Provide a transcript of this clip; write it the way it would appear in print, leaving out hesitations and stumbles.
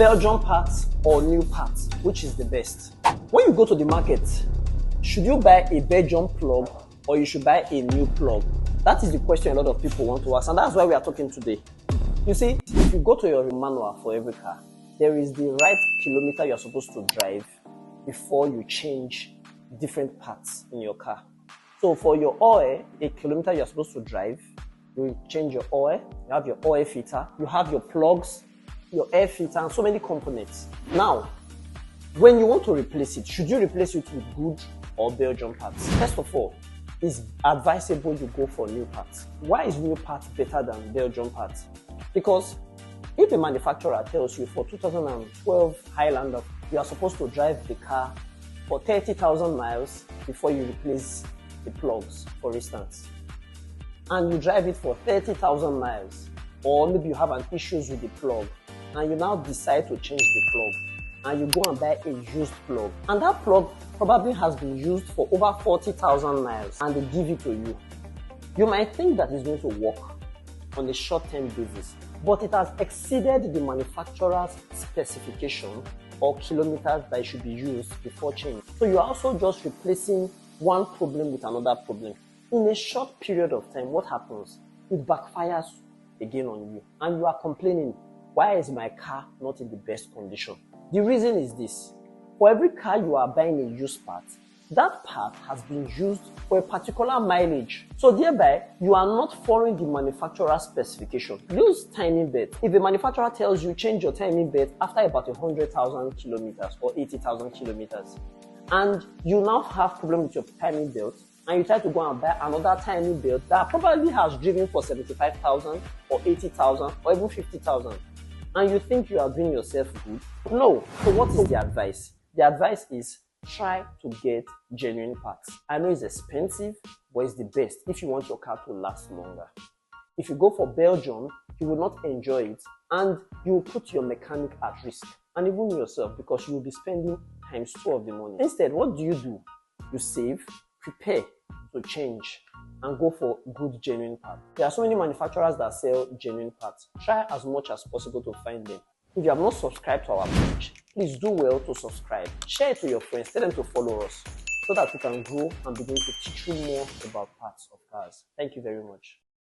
Belgian parts or new parts, which is the best? When you go to the market, should you buy a Belgian plug or you should buy a new plug? That is the question a lot of people want to ask, and that's why we are talking today. You see, if you go to your manual for every car, there is the right kilometer you're supposed to drive before you change different parts in your car. So for your oil, a kilometer you're supposed to drive, you change your oil, you have your oil filter, you have your plugs, your air filter, and so many components. Now, when you want to replace it, should you replace it with good or Belgian parts? First of all, it's advisable you go for new parts. Why is new parts better than Belgian parts? Because if the manufacturer tells you for 2012 Highlander, you are supposed to drive the car for 30,000 miles before you replace the plugs, for instance, and you drive it for 30,000 miles, or maybe you have an issues with the plug, and you now decide to change the plug, and you go and buy a used plug, and that plug probably has been used for over 40,000 miles, and they give it to you. You might think that it's going to work on a short-term basis, but it has exceeded the manufacturer's specification or kilometers that should be used before change. So you're also just replacing one problem with another problem. In a short period of time, what happens? It backfires again on you, and you are complaining, why is my car not in the best condition? The reason is this: for every car you are buying a used part, that part has been used for a particular mileage. So thereby, you are not following the manufacturer's specification. Use timing belt. If the manufacturer tells you change your timing belt after about 100,000 kilometers or 80,000 kilometers, and you now have problem with your timing belt, and you try to go and buy another timing belt that probably has driven for 75,000 or 80,000 or even 50,000, and you think you are doing yourself good? No. So what is the advice? The advice is try to get genuine parts. I know it's expensive, but it's the best if you want your car to last longer. If you go for Belgium, you will not enjoy it, and you will put your mechanic at risk, and even yourself, because you will be spending ×2 of the money. Instead, what do? You save, prepare to change, and go for good genuine parts. There are so many manufacturers that sell genuine parts. Try as much as possible to find them. If you have not subscribed to our page, please do well to subscribe. Share it to your friends, tell them to follow us, so that we can grow and begin to teach you more about parts of cars. Thank you very much.